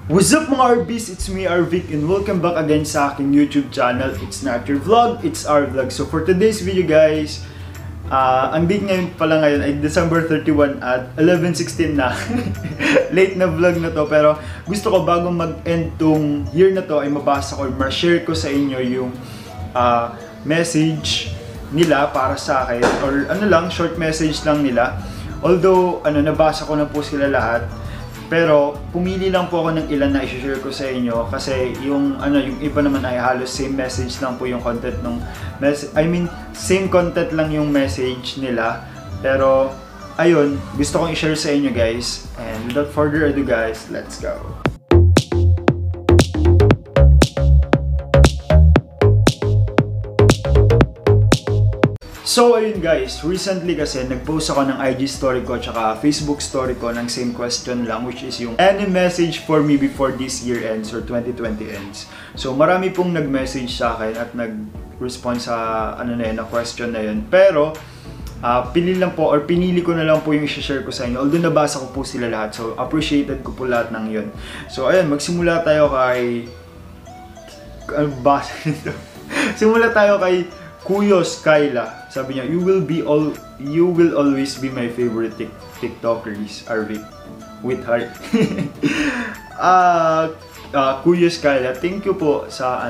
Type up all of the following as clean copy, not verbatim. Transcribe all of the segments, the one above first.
What's up mga RBs? It's me Arvic and welcome back again sa aking YouTube channel. It's not your vlog, it's our vlog. So for today's video guys, ang date ngayon pala ngayon ay December 31 at 11:16 na. Late na vlog na to, pero gusto ko bago mag-end tong year na to ay mabasa ko, ma-share ko sa inyo yung message nila para sa akin, or ano lang, short message lang nila. Although nabasa ko na po sila lahat, pero pumili lang po ako ng ilan na i-share ko sa inyo kasi yung iba naman ay halos same message lang po yung content ng same content lang yung message nila. Pero ayun, gusto kong i-share sa inyo guys. And without further ado guys, let's go. So ayun guys, recently kasi nag-post ako ng IG story ko tsaka Facebook story ko ng same question lang, which is yung any message for me before this year ends or 2020 ends. So marami pong nag-message sa akin at nag-respond sa na question na yun. Pero pinili ko na lang po yung i-share ko sa inyo. Although nabasa ko po sila lahat, so appreciated ko po lahat ng yun. So ayun, magsimula tayo kay simula tayo kay Kuyos Kyla. Sabi niya, you will always be my favorite TikTokers, Arvic. With heart. Kuyos Kyla, thank you po sa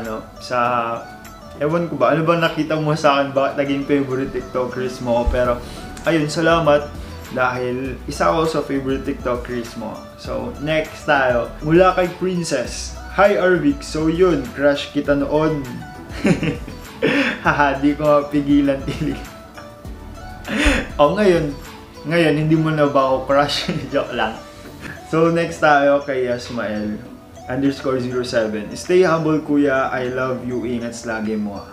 ewan ko ba, ano ba nakita mo sa akin, bakit naging favorite TikTokers mo? Pero ayun, salamat dahil isa ako sa favorite TikTokers mo. So next tayo, mula kay Princess. Hi Arvic, so yun, crush kita noon. Haha, di ko mapigilan tilig. Ngayon hindi mo na ba ako crush? Joke lang. So next tayo kay Yasmael _07. Stay humble kuya, I love you, ingat lagi mo.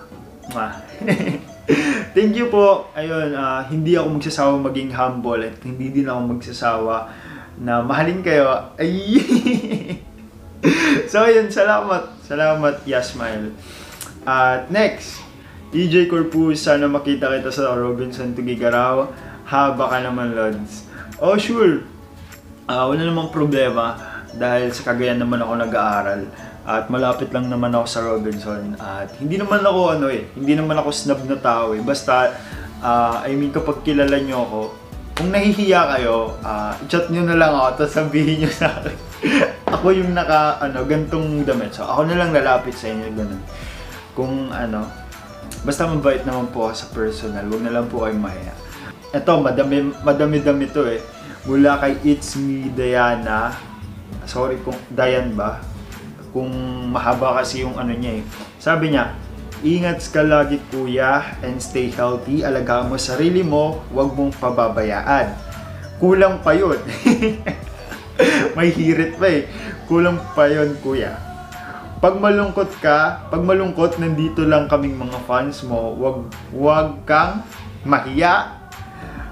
Thank you po. Ayun, hindi ako magsasawa maging humble at hindi din ako magsasawa na mahalin kayo. Ay. So ayun, salamat Yasmael. At next, EJ Corpus, sana makita kita sa Robinson Tugigaraw. Baka naman Lods. Oh sure, wala namang problema dahil sa Cagayan naman ako nag-aaral at malapit lang naman ako sa Robinson. At hindi naman ako snob na tao eh. Basta kapag kilala nyo ako, kung nahihiya kayo, i-chat nyo na lang ako tapos sabihin nyo sa akin. Ako yung gantong damit, so ako na lang lalapit sa inyo, ganun. Kung basta mabait naman po ako sa personal, huwag na lang po kayong mahiya. Ito, madami-dami to eh. Mula kay It's Me Diana. Sorry kung Diane ba? Kung mahaba kasi yung niya eh. Sabi niya, ingat ka lagi kuya and stay healthy. Alagaan mo sarili mo, huwag mong pababayaan. Kulang pa yun. May hirit pa eh. Kulang pa yun kuya. Pag malungkot, nandito lang kaming mga fans mo. Wag kang mahiya.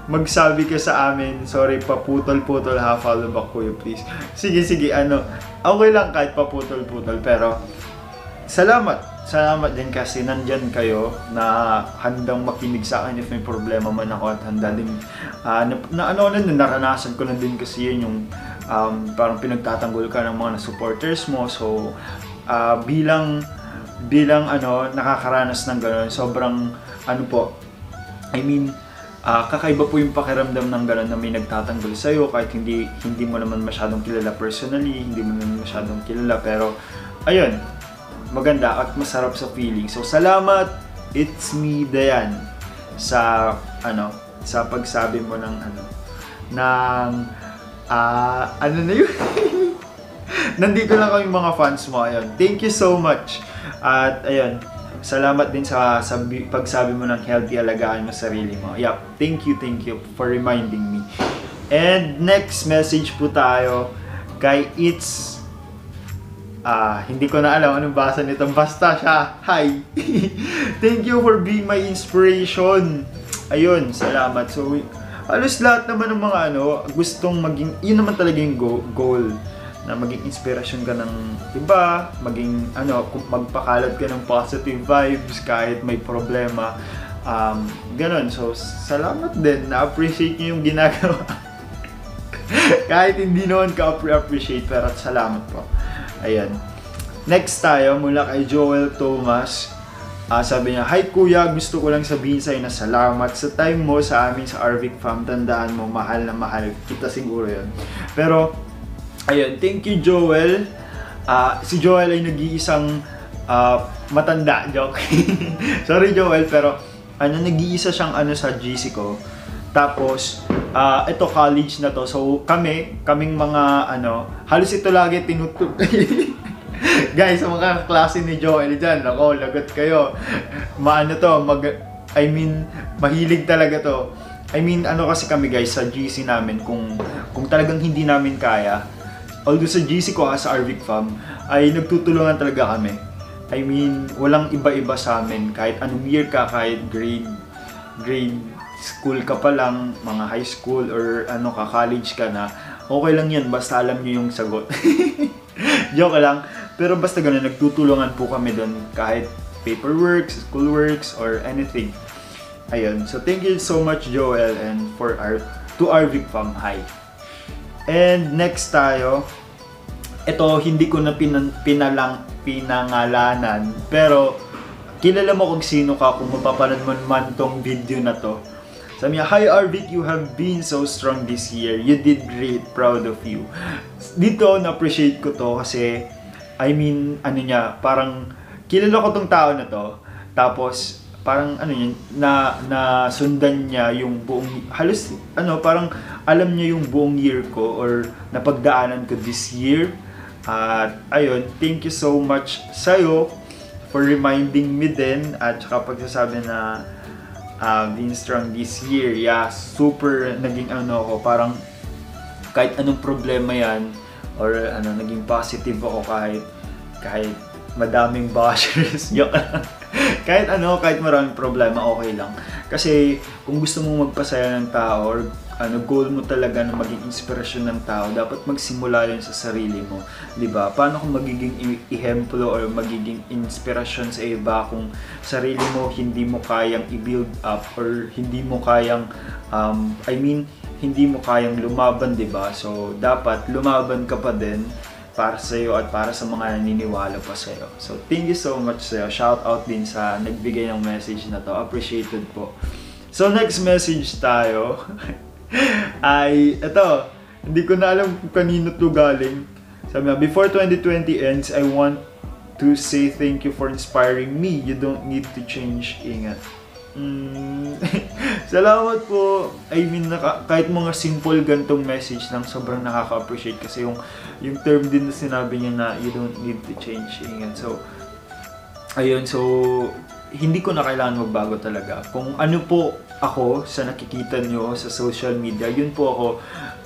Magsabi ka sa amin, sorry, paputol-putol ha, follow back kuya please. Sige, okay lang kahit paputol-putol, pero salamat din kasi nandyan kayo na handang makinig sa akin if may problema man ako at handa din, naranasan ko na din kasi yun yung parang pinagtatanggol ka ng mga supporters mo. So bilang nakakaranas ng gano'n, sobrang kakaiba po yung pakiramdam ng gano'n na may nagtatanggol sa'yo kahit hindi mo naman masyadong kilala personally, hindi mo naman masyadong kilala, pero ayun, maganda at masarap sa feeling. So salamat It's Me Diane sa pagsabi mo ng yun. Nandito lang kami mga fans mo. Ayun. Thank you so much. At ayun, salamat din sa pagsabi mo ng healthy, alagaan mo sarili mo. Yup, thank you for reminding me. And next message po tayo kay It's hindi ko na alam anong basa nito. Basta siya. Hi. Thank you for being my inspiration. Ayun, salamat. So halos lahat naman ng mga gustong maging, yun naman talaga yung goal na maging inspirasyon ka ng iba, maging magpakalat ka ng positive vibes kahit may problema, ganon. So salamat din, na-appreciate nyo yung ginagawa. Kahit hindi naman ka-appreciate, pero salamat po. Ayan. Next tayo, mula kay Joel Thomas. Sabi niya, "Hi kuya, gusto ko lang sabihin sa'yo na salamat sa time mo sa amin sa Arvic Fam. Tandaan mo, mahal na mahal kita." Siguro yun. Pero, ayun, thank you Joel. Si Joel ay nag-iisang matanda, joke. Sorry Joel, pero nag-iisa siyang sa GC ko. Tapos, ito college na to. So, kaming mga halos ito lagi tinutulog. Guys, sa mga klase ni Joel dyan, ako, lagot kayo. Mahilig talaga to. Kasi kami guys, sa GC namin, kung talagang hindi namin kaya, although sa GC ko, sa Arvic Fam, ay nagtutulungan talaga kami. Walang iba-iba sa amin. Kahit anong year ka, kahit grade school ka pa lang, mga high school, or college ka na, okay lang yan, basta alam nyo yung sagot. Joke lang. Pero basta ganun, nagtutulungan po kami doon kahit paperworks, schoolworks, or anything. Ayun. So, thank you so much, Joel, and to Arvic Fam. Hi. And next tayo. Ito, hindi ko na pinangalanan. Pero, kilala mo kung sino ka kung mapapanood mo man tong video na to. Sabi niya, "Hi Arvic, you have been so strong this year. You did great. Proud of you." Dito, na-appreciate ko to kasi parang kilala ko tong tao na to. Tapos, parang na sundan niya yung buong, parang alam niya yung buong year ko or napagdaanan ko this year. At ayun, thank you so much sa'yo for reminding me din at saka pagsasabi na being strong this year. Yeah, super naging ako, parang kahit anong problema yan, or naging positive ako kahit madaming bashers. kahit maraming problema, okay lang. Kasi kung gusto mong magpasaya ng tao or goal mo talaga na maging inspirasyon ng tao, dapat magsimula yun sa sarili mo. 'Di ba? Paano kung magiging ehemplo or magiging inspirasyon sa iba kung sarili mo hindi mo kayang i-build up or hindi mo kayang hindi mo kayang lumaban, 'di ba? So, dapat lumaban ka pa din para sa iyo at para sa mga naniniwala pa sa iyo. So, thank you so much sa iyo. Shout out din sa nagbigay ng message na to. Appreciated po. So, next message tayo ay ito. Hindi ko na alam kung kanino to galing. Sabi niya, "Before 2020 ends, I want to say thank you for inspiring me. You don't need to change." Ingat. Salamat po. Kahit mga simple gantong message lang, sobrang nakaka-appreciate kasi yung term din na sinabi niya na you don't need to change. Ingat. So, ayun. So, hindi ko na kailangan magbago talaga. Kung ano po ako sa nakikita nyo sa social media, yun po ako.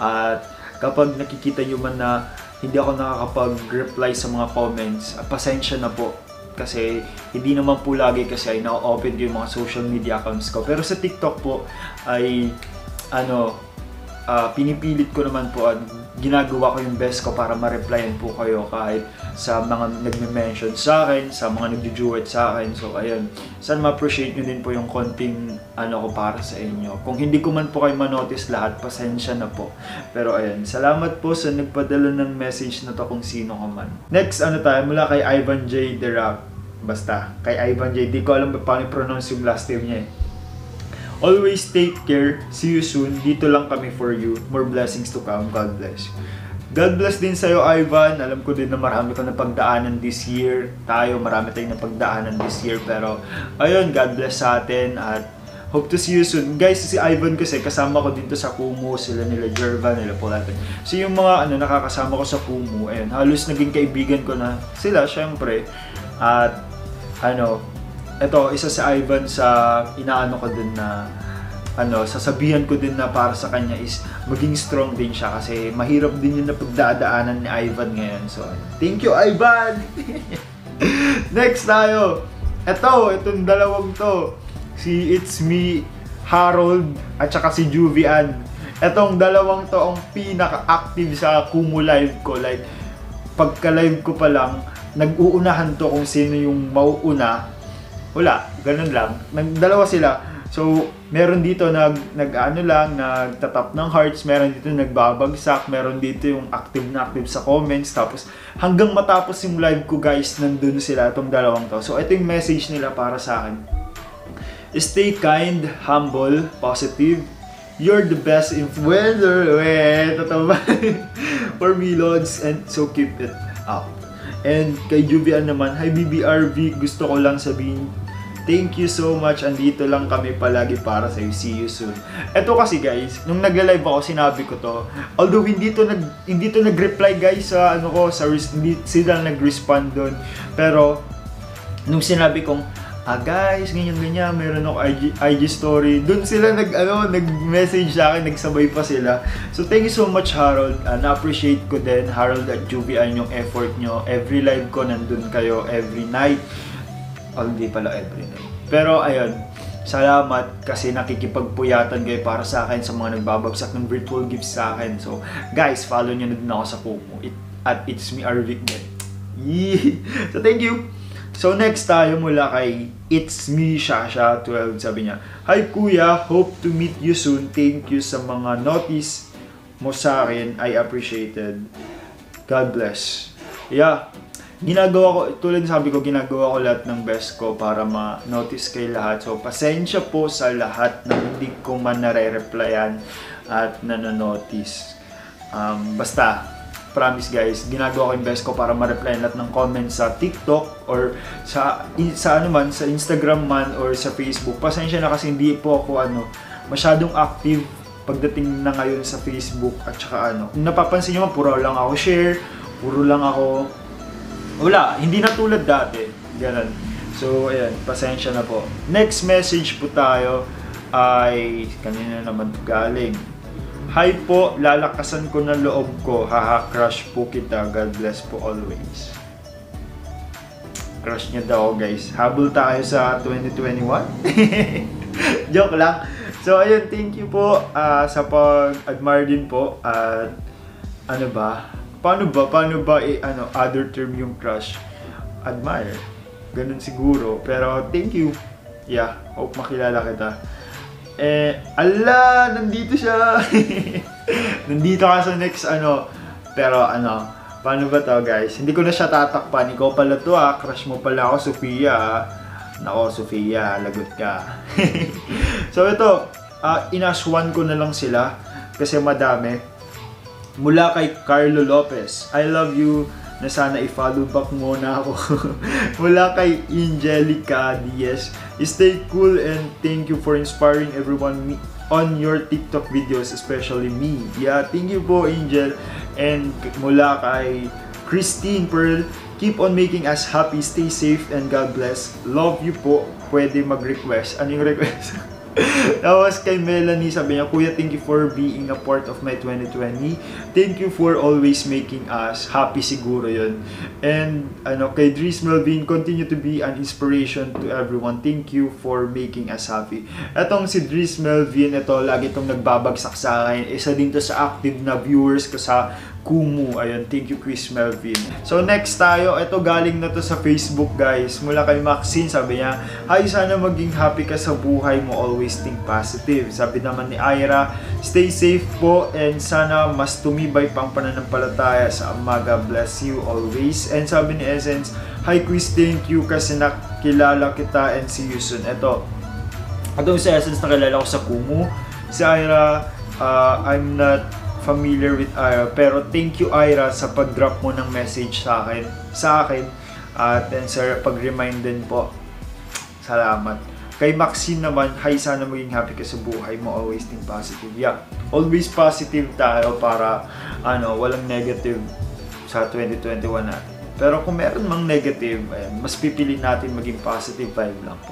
At kapag nakikita nyo man na hindi ako nakakapag-reply sa mga comments, pasensya na po. Kasi hindi naman po lagi kasi ay na-open yung mga social media accounts ko. Pero sa TikTok po ay pinipilit ko naman po at ginagawa ko yung best ko para ma-replyan po kayo kahit sa mga nagme-mention sa akin, sa mga nagjujuwet sa akin. So ayun, sana ma-appreciate nyo din po yung konting ko para sa inyo. Kung hindi ko man po kayo ma-notice lahat, pasensya na po. Pero ayun, salamat po sa nagpadala ng message na to kung sino ka man. Next tayo mula kay Ivan J. Derac. Basta, kay Ivan J. Di ko alam paano i-pronounce yung last name niya eh. "Always take care. See you soon. Dito lang kami for you. More blessings to come. God bless." God bless din sa'yo, Ivan. Alam ko din na marami ka napagdaanan this year. Marami tayong napagdaanan this year. Pero, ayun, God bless sa atin. At hope to see you soon. Guys, si Ivan kasi kasama ko dito sa Kumu. Sila nila Jervan, nila Polatin. So, yung mga nakakasama ko sa Kumu, ayun, halos naging kaibigan ko na sila, syempre. At, ito, isa si Ivan sa inaano ko din na sasabihan ko din na para sa kanya is maging strong din siya kasi mahirap din yung napagdadaanan ni Ivan ngayon. So, thank you, Ivan! Next tayo. Itong dalawang to. Si It's Me, Harold, at saka si Juvian. Itong dalawang to ang pinaka-active sa Kumu live ko. Like, pagka-live ko pa lang, nag-uunahan to kung sino yung mauuna. Wala, ganun lang. Dalawa sila. So, meron dito nagtatap ng hearts, meron dito nagbabagsak, meron dito yung active na active sa comments, tapos hanggang matapos yung live ko guys, nandun sila, itong dalawang to. So, ito yung message nila para sa akin. Stay kind, humble, positive. You're the best influencer. Totoo ba? For me, Lods, and so keep it up. And kay Juvian naman, hi BBRV, gusto ko lang sabihin, thank you so much. Andito lang kami palagi para sa'yo. See you soon. Ito kasi guys, nung nagla-live ako, sinabi ko to. Although hindi to nag-reply guys sa hindi sila nag-respond doon. Pero nung sinabi kong, guys, ganyan, meron ako IG story. Doon sila nag-message sa akin, nagsabay pa sila. So thank you so much Harold. Na-appreciate ko din Harold at Juvian yung effort nyo. Every live ko nandun kayo, every night. Hindi pala every night. Pero ayun, salamat kasi nakikipagpuyatan kayo para sa akin sa mga nagbabagsak ng virtual gifts sa akin. So guys, follow nyo na din ako sa Kumu at It's Me Arvic din. So thank you. So next tayo mula kay It's Me Shasha 12. Sabi niya, hi kuya, hope to meet you soon. Thank you sa mga notice mo sa akin. I appreciated. God bless. Yeah. Ginagawa ko, tulad sabi ko, ginagawa ko lahat ng best ko para ma-notice kay lahat. So, pasensya po sa lahat na hindi ko man nare-replyan at nanonotice. Basta, promise guys, ginagawa ko yung best ko para ma-replyan lahat ng comments sa TikTok or sa Instagram man or sa Facebook. Pasensya na kasi hindi po ako masyadong active pagdating na ngayon sa Facebook at saka Kung napapansin nyo, puro lang ako share, puro lang ako wala, hindi na tulad dati. Ganun. So, ayan, pasensya na po. Next message po tayo ay kanina naman to galing. Hi po, lalakasan ko na loob ko. Haha, crush po kita. God bless po always. Crush niya daw, guys. Habol tayo sa 2021. Joke lang. So, ayun, thank you po sa pag-admire din po. At Paano ba other term yung crush? Admire. Ganun siguro. Pero thank you. Yeah, hope makilala kita. Nandito siya. Nandito ka sa next Pero paano ba to guys? Hindi ko na siya tatakpan. Ikaw pala to crush mo pala ako, Sofia. Nako, Sofia, lagot ka. So ito, inaswan ko na lang sila kasi madami. Mula kay Carlo Lopez, I love you, na sana i-follow back muna ako. Mula kay Angelica Diaz, stay cool and thank you for inspiring everyone on your TikTok videos, especially me. Yeah, thank you po Angel. And mula kay Christine Pearl, keep on making us happy, stay safe and God bless. Love you po. Pwede mag-request. Ano yung request? Tapos kay Melanie, sabi niya, Kuya, thank you for being a part of my 2020. Thank you for always making us happy, siguro yun. And kay Dries Melvin, continue to be an inspiration to everyone. Thank you for making us happy. Etong si Dries Melvin, lagi itong nagbabagsak sa akin. Isa din to sa active na viewers ko sa Kumu. Ayun, thank you Chris Melvin. So next tayo, ito galing na to sa Facebook guys. Mula kay Maxine, sabi niya, hi, sana maging happy ka sa buhay mo, always think positive. Sabi naman ni Ira, stay safe po and sana mas tumibay pang pananampalataya sa Amaga, bless you always. And sabi ni Essence, hi Chris, thank you kasi nakilala kita and see you soon. Ito si Essence, nakilala ko sa Kumu. Si Ira, I'm not familiar with Ira, pero thank you Ira sa pag-drop mo ng message sa akin at then sa pag-remind din po. Salamat. Kay Maxine naman, hi, sana maging happy ka sa buhay mo, always think positive. Yeah, always positive tayo para walang negative sa 2021 natin. Pero kung meron mang negative, mas pipili natin maging positive vibe lang po.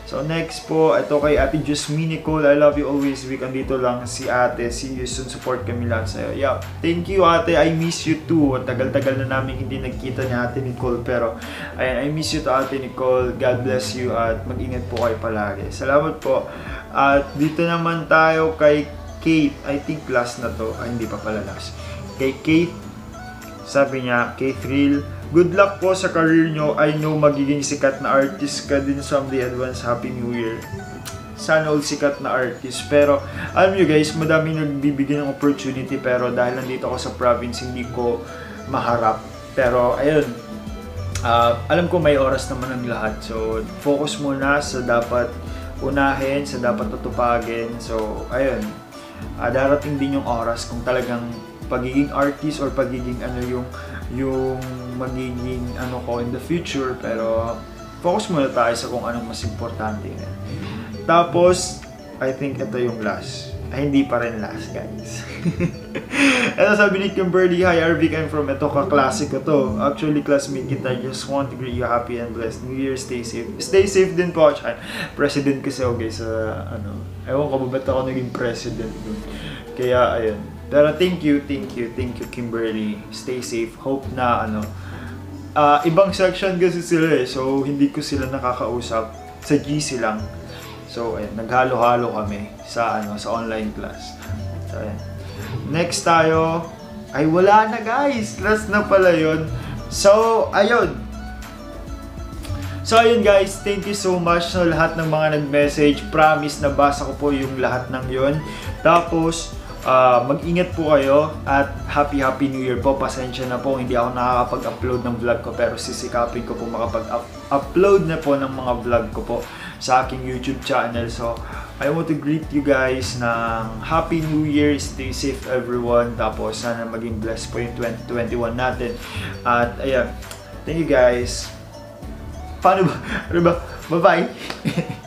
So next po, ito kay Ate Jasmine Nicole, I love you always week. Andito lang si Ate, see you soon, support kami lahat sa'yo. Yeah, thank you Ate, I miss you too. Tagal-tagal na namin hindi nagkita ni Ate Nicole, pero ayan, I miss you to Ate Nicole. God bless you at mag-ingat po kayo palagi. Salamat po. At dito naman tayo kay Kate, I think last na to, hindi pa pala last. Kay Kate, sabi niya, K-Thrill, good luck po sa career nyo. I know magiging sikat na artist ka din someday. Advance Happy New Year. sana all sikat na artist. Pero alam nyo guys, madami nagbibigay ng opportunity, pero dahil nandito ako sa province, hindi ko maharap. Pero ayun, alam ko may oras naman ang lahat. So focus muna sa dapat unahin, sa dapat tutupagin. So ayun, darating din yung oras kung talagang pagiging artist or pagiging yung magiging ko in the future. Pero focus muna tayo sa kung anong mas importante. Tapos, I think ito yung last. Ay, hindi pa rin last, guys. Ito sabi ni Kimberly, "Hi Arvic, I'm from ito, ka-classic ko to. Actually, classmate kita. Just want to greet you happy and blessed New Year. Stay safe." Stay safe din po. President kasi ako, guys, sa ewan ko ba ba't ako naging president dun. Kaya, ayun. Pero thank you, Kimberly. Stay safe. Hope na, ibang section kasi sila so hindi ko sila nakakausap. Sa GC lang. So, ayun, naghalo-halo kami sa online class. So, ayun. Next tayo, ay wala na guys, last na pala yun. So, ayun. So, ayun guys, thank you so much sa lahat ng mga nag-message. Promise, nabasa ko po yung lahat ng yun. Tapos, mag-ingat po kayo at happy New Year po. Pasensya na po, hindi ako nakakapag-upload ng vlog ko, pero sisikapin ko po makapag-upload na po ng mga vlog ko po sa aking YouTube channel. So, I want to greet you guys ng Happy New Year. Stay safe everyone. Tapos, sana maging blessed po yung 2021 natin. At, ayan. Thank you guys. Paano ba? Bye-bye.